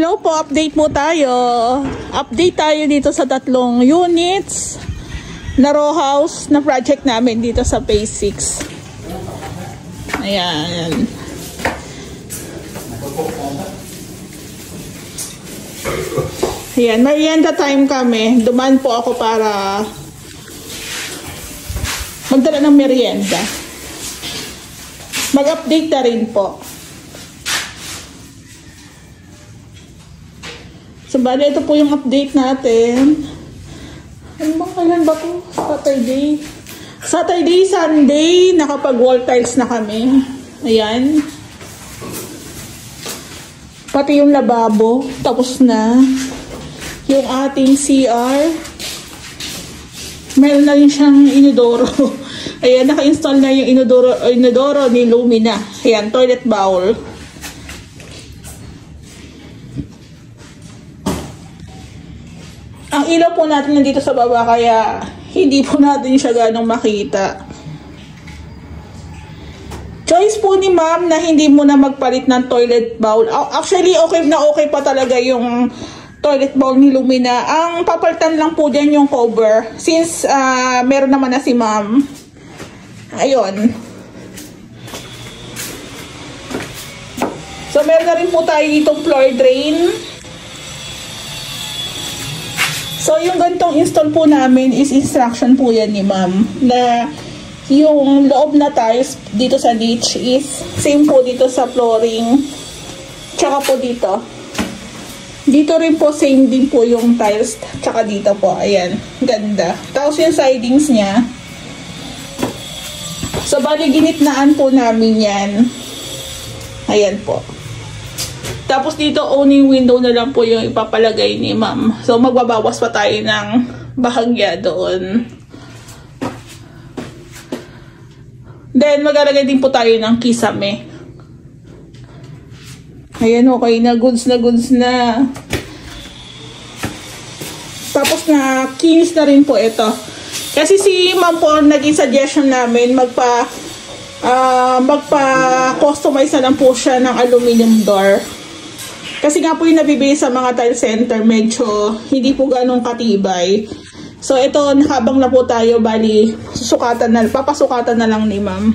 Hello po, update po tayo. Update tayo dito sa 3 units na row house na project namin dito sa phase 6. Ayan. Ayan, merienda time kami. Dumaan po ako para magdala ng merienda. Mag-update na rin po. So, bali, ito po yung update natin. Ano bang kailan ba po? Saturday, Sunday, nakapag-wall tiles na kami. Ayan. Pati yung lababo, tapos na. Yung ating CR, meron na rin siyang inodoro. Ayan, naka-install na yung inodoro ni Lumina. Ayan, toilet bowl. Ang ilaw po natin nandito sa baba, kaya hindi po natin siya ganong makita. Choice po ni ma'am na hindi muna magpalit ng toilet bowl. Actually, okay na okay pa talaga yung toilet bowl ni Lumina. Ang papalitan lang po dyan yung cover. Since meron naman na si ma'am. Ayun. So, meron na rin po tayo itong floor drain. So, yung ganitong install po namin is instruction po yan ni ma'am. Na yung loob na tiles dito sa niche is same po dito sa flooring. Tsaka po dito. Dito rin po same din po yung tiles. Tsaka dito po. Ayan. Ganda. Tapos yung sidings niya. So, bali ginitnaan po namin yan. Ayan po. Tapos dito, owning window na lang po yung ipapalagay ni ma'am. So, magbabawas pa tayo ng bahagya doon. Then, maglalagay din po tayo ng kisame. Ayan, okay na. Goods na goods na. Tapos na, kinis na rin po ito. Kasi si ma'am po, naging suggestion namin, magpa-customize na lang po siya ng aluminum door. Kasi nga po yung nabibili sa mga tile center, medyo hindi po ganong katibay. So, ito, nakabang na po tayo, bali, papasukatan na lang ni ma'am.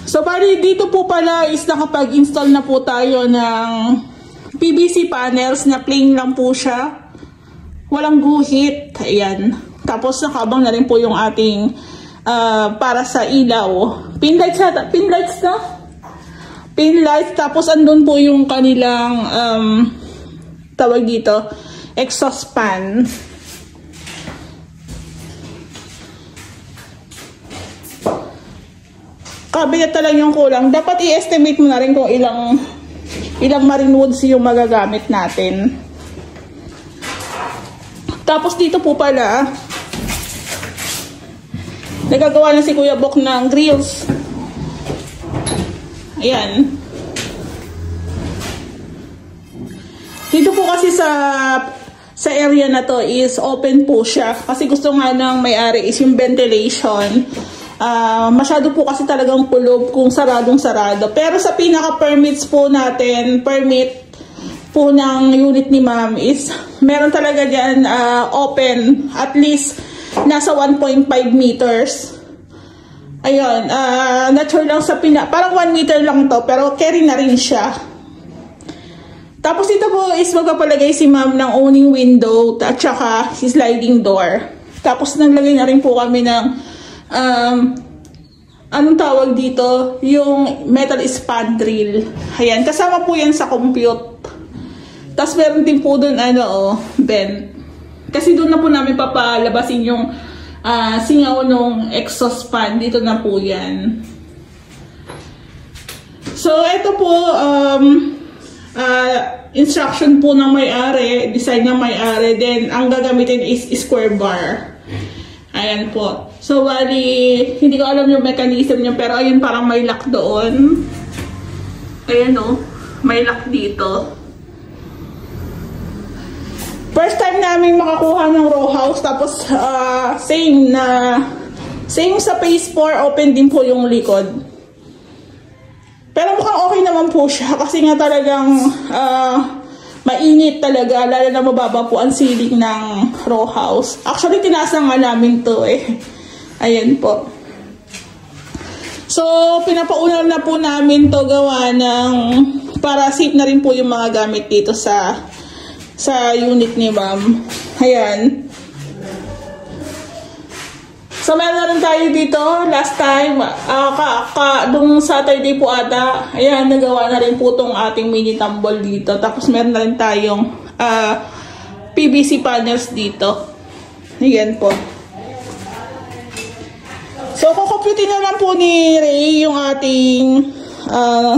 So, bali, dito po pala is nakapag-install na po tayo ng PVC panels na plain lang po siya. Walang guhit. Ayan. Tapos, nakabang na rin po yung ating para sa ilaw. Pinlights na? Pinlight, tapos andun po yung kanilang tawag dito, exhaust fan. Cabinet na lang yung kulang. Dapat i-estimate mo na rin kung ilang marine woods yung magagamit natin. Tapos dito po pala, nagagawa na si Kuya Bok ng grills. Ayan. Dito po kasi sa area na to is open po siya. Kasi gusto nga ng may-ari is yung ventilation. Masyado po kasi talagang kulob kung saradong-sarado. Pero sa pinaka-permits po natin, permit po ng unit ni ma'am is meron talaga dyan open at least nasa 1.5 meters. Ayun, not sure lang sa parang 1 meter lang to, pero carry na rin siya. Tapos ito po is magpapalagay si ma'am ng owning window at saka sliding door. Tapos naglagay na rin po kami ng anong tawag dito? Yung metal span drill. Ayan, kasama po yan sa compute. Tapos meron din po dun vent. Kasi doon na po namin papalabasin yung singaw nung exhaust fan. Dito na po yan. So, ito po instruction po ng may-ari, design ng may-ari. Then, ang gagamitin is square bar. Ayan po. So, bali, hindi ko alam yung mechanism niya, pero ayun, parang may lock doon. Ayan o, may lock dito. First time namin makakuha ng row house, tapos same sa phase 4, open din po yung likod. Pero mukhang okay naman po siya kasi nga talagang mainit talaga, lalo na mababa po ang ceiling ng row house. Actually, tinaas na nga namin to eh. Ayan po. So, pinapaunan na po namin to gawa ng para safe na rin po yung mga gamit dito sa unit ni ma'am. Ayan. So, meron na rin tayo dito. Last time, nung Saturday po ata, ayan, nagawa na rin po itong ating mini tumble dito. Tapos, meron na rin tayong PVC panels dito. Ayan po. So, kukumputin na lang po ni Ray yung ating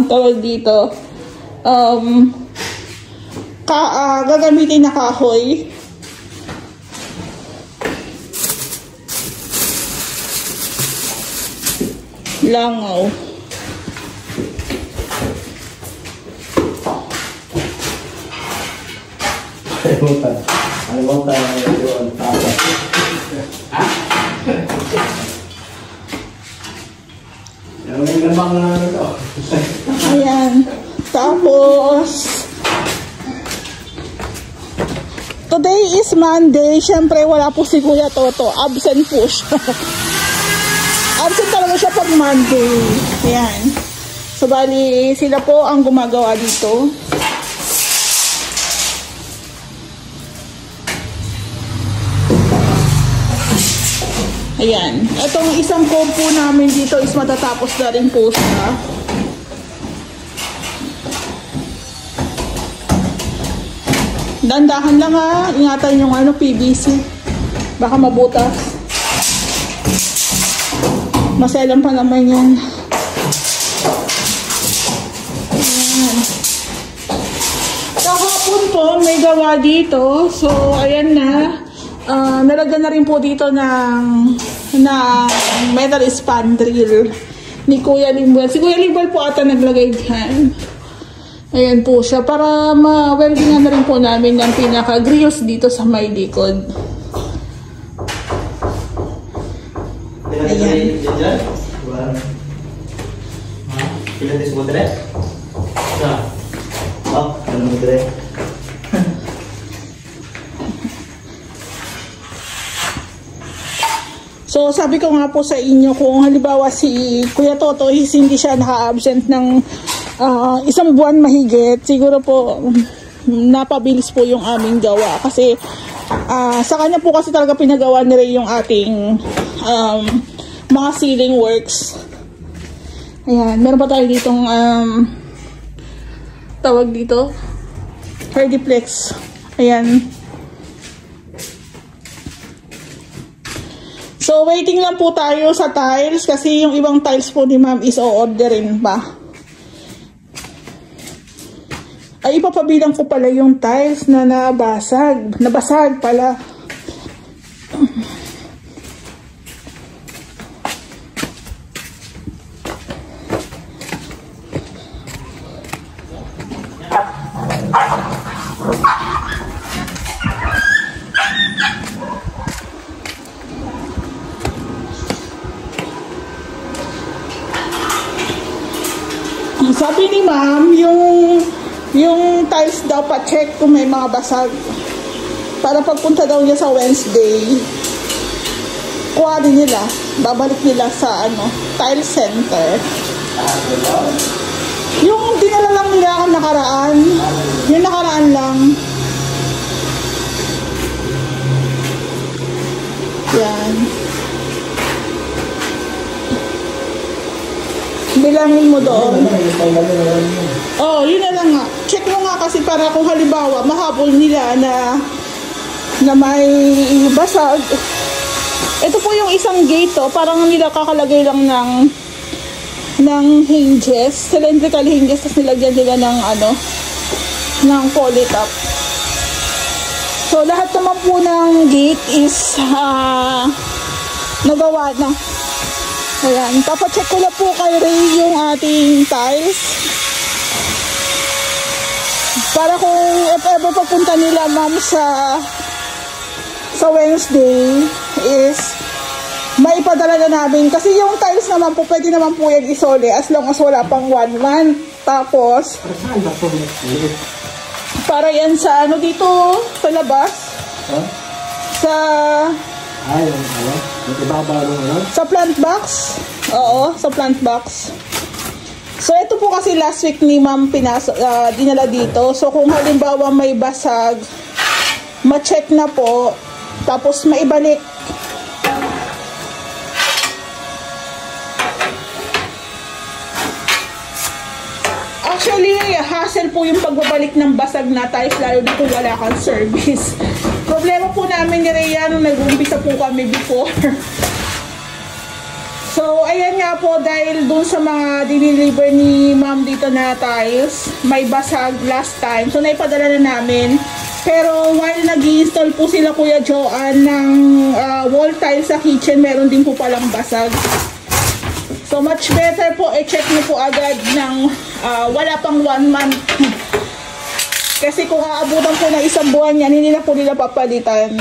tawag dito. Gagamitin na kahoy. Langaw. Ayan. Tapos, today is Monday. Siyempre, wala po si Kuya Toto. Absent po siya. Absent talaga siya pag Monday. Ayan. So, bali, sila po ang gumagawa dito. Ayan. Itong isang compo namin dito is matatapos na rin po siya. Dandahan lang ha. Ingatan yung PVC. Baka mabutas. Maselan pa naman yan. Ayan. Kahapon po may gawa dito. So, ayan na. Nalagyan na rin po dito ng metal span drill ni Kuya Limbal. Si Kuya Limbal po ata naglagay dyan. Ayan po siya. Para ma-weldingan na rin po namin ng pinaka-grills dito sa may likod. Ayan. So, sabi ko nga po sa inyo, kung halimbawa si Kuya Toto is hindi siya naka-absent ng isang buwan mahigit, siguro po napabilis po yung aming gawa. Kasi sa kanya po kasi talaga pinagawa ni Ray yung ating mga ceiling works. Ayan, meron pa tayo ditong tawag dito, Hardiplex. Ayan. So, waiting lang po tayo sa tiles kasi yung ibang tiles po ni ma'am is o-orderin pa. Ay, ipapabilang ko pala yung tiles na nabasag. Nabasag pala. Sabi ni ma'am, yung tiles daw pa-check kung may mga basag. Para pagpunta daw niya sa Wednesday, kuha din nila, babalik nila sa tile center. Yung dinala lang nila ang nakaraan, yung nakaraan lang. Yan. Bilangin mo doon. Oh, yun na lang nga. Check mo nga kasi para kung halimbawa mahabol nila na may basag. Ito po yung isang gate parang nila kakalagay lang ng hinges, cylindrical hinges, tapos nilagyan nila ng polytop. So lahat naman po ng gate is nagawa na. Ayan, papacheck ko na po kay Ray yung ating tiles. Para kung if ever papunta nila ma'am sa Wednesday is maipadala na namin. Kasi yung tiles naman po, pwede naman po yan isole as long as wala pang 1 month. Tapos, para yan sa ano dito, sa labas. Huh? Sa... Ay, ano? Sa plant box. Oo, sa plant box. So, ito po kasi last week ni ma'am dinala dito. So, kung halimbawa may basag, ma-check na po, tapos maibalik. Actually, hassle po yung pagbabalik ng basag na tiles, lalo na kung wala kang service. Problema po namin ni Rhea nung nag-umpisa po kami before. So, ayan nga po, dahil dun sa mga diniliver ni ma'am dito na tiles, may basag last time. So, naipadala na namin. Pero, while nag-i-install po sila Kuya Joanne ng wall tiles sa kitchen, meron din po palang basag. So, much better po, i-check nyo po agad ng wala pang 1 month. Kasi kung aabutan po ng 1 buwan yan, hindi na po nila papalitan.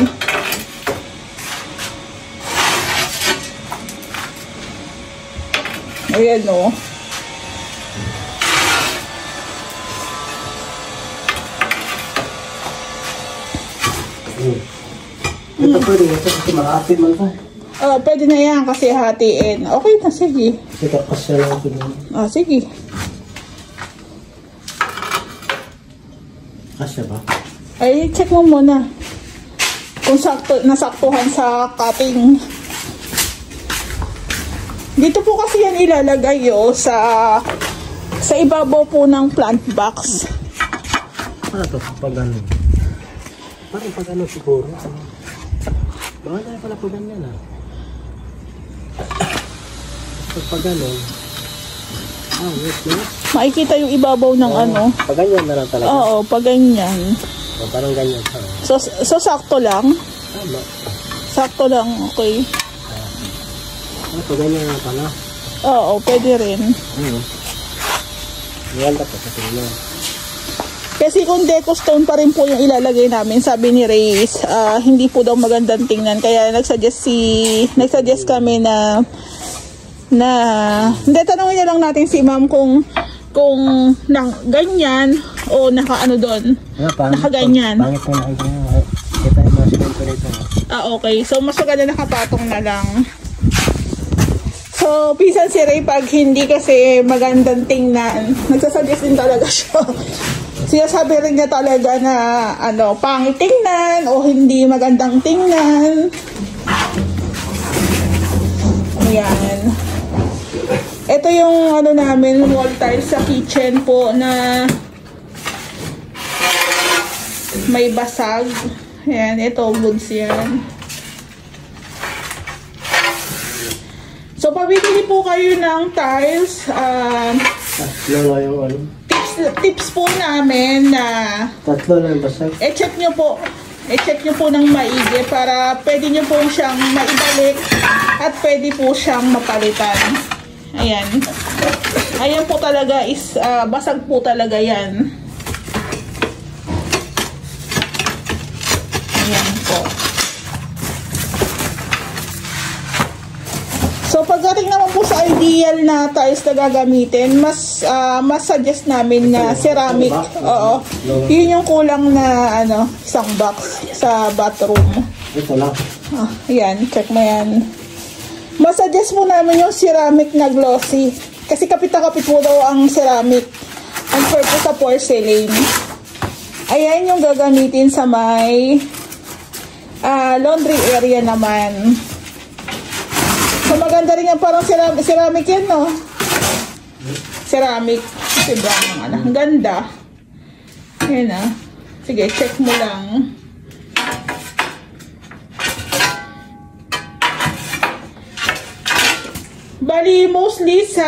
Ayan o. Ito pwede ito kasi makapit man ka. Pwede na yan kasi hatiin. Okay na, sige. Ito kasi lang ito. Sige. Kasya ba? Ay, check mo muna. Kung nasaktuhan sa cutting. Dito po kasi yan ilalagay sa ibabaw po ng plant box. Ano to? Pag ano? Parang pag ano siguro. Baka na pala po ganyan ah. Pag ano. Wait. Makikita yung ibabaw ng ano. Pag ganyan na lang talaga. Oo, pag ganyan. Parang ganyan. So sakto lang? Tama. Sakto lang, okay. Pag ganyan na pala. Oo, pwede rin. Yan dapat sa tingin. Kasi kung deco stone pa rin po yung ilalagay namin, sabi ni Reyes, hindi po daw magandang tingnan. Kaya nagsuggest kami na hindi, tanongin na lang natin si ma'am kung ganyan o naka-ano doon. Naka-ganyan. Pangit po na ganyan. Kita yung mga simento rito. Okay. So, mas maganda nakapatong na lang. So, pisan si Ray pag hindi kasi magandang tingnan, nagsasuggest din talaga siya. Sinasabi rin niya talaga na pangit tingnan o hindi magandang tingnan. Ayan. Ito yung namin, wall tiles sa kitchen po na may basag. Ayan, ito woods yan. So, pabibili po kayo ng tiles. Tips po namin na tatlo na basag. I-check nyo po ng maigi para pwede nyo po siyang maibalik at pwede po siyang mapalitan. Ayan. Ayan po talaga is basag po talaga yan. Ayan po. So, pagdating naman po sa ideal na tiles na gagamitin, mas suggest namin na ceramic. Oo. Yun yung kulang na isang box sa bathroom. Ito lang. Ayan, check mo yan. Mas suggest po namin yung ceramic na glossy. Kasi kapit na kapit po daw ang ceramic. Ang purpose sa porcelain. Ayan yung gagamitin sa may laundry area naman. So, maganda rin yan. Parang ceramic yan, no? Ceramic. Kasi brown ang Ang ganda. Ayan, Sige, check mo lang. Bali, mostly sa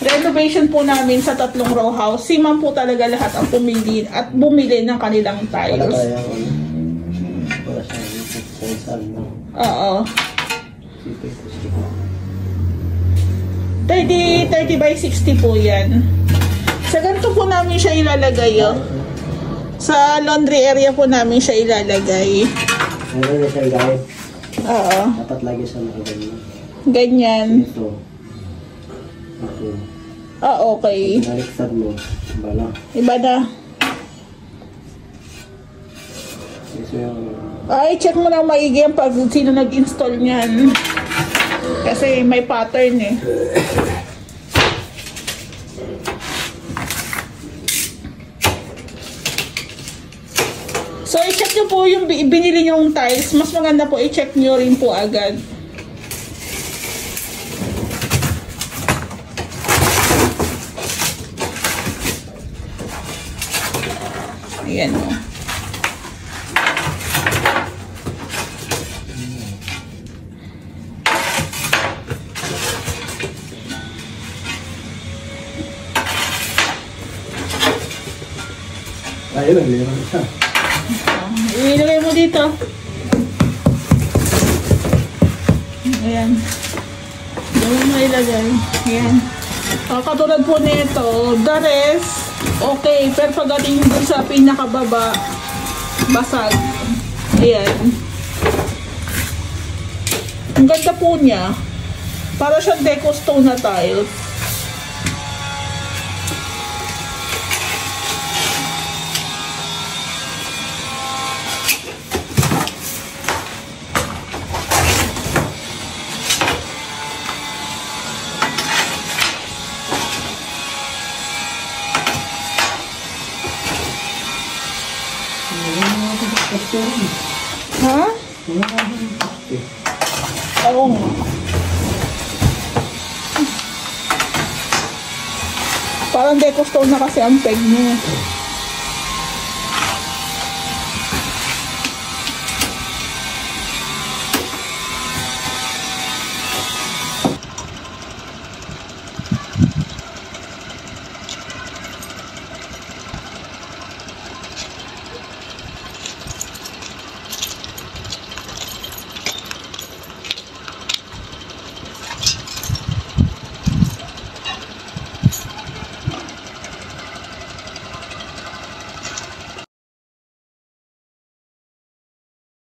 renovation po namin sa 3 row house, si ma'am po talaga lahat ang pumili at bumili ng kanilang tiles. Oo. 30 by 60 po yan. Sa ganito po namin siya ilalagay. Sa laundry area po namin siya ilalagay. Oo. Dapat lagi siya nakaganyan. Ganyan. Ito. Ito. Ah, okay. Pinaliktad mo. Bala. Iba na. Ito yung... Ay, check mo na maigi ang pag sino nag-install niyan. Kasi may pattern eh. So, i-check nyo po yung binili nyong tiles. Mas maganda po i-check nyo rin po agad. Ayan o. Ayun, nagleran siya. Ilagay mo dito. Ayan. Diyan mo ilagay. Ayan. Katulad po nito, the rest, okay. Pero pagdating dun sa pinakababa, basag. Ayan. Ang ganda po niya. Para siyang deco stone na tile. Ha? Oo nga. Parang deco stone na kasi ang peg niya.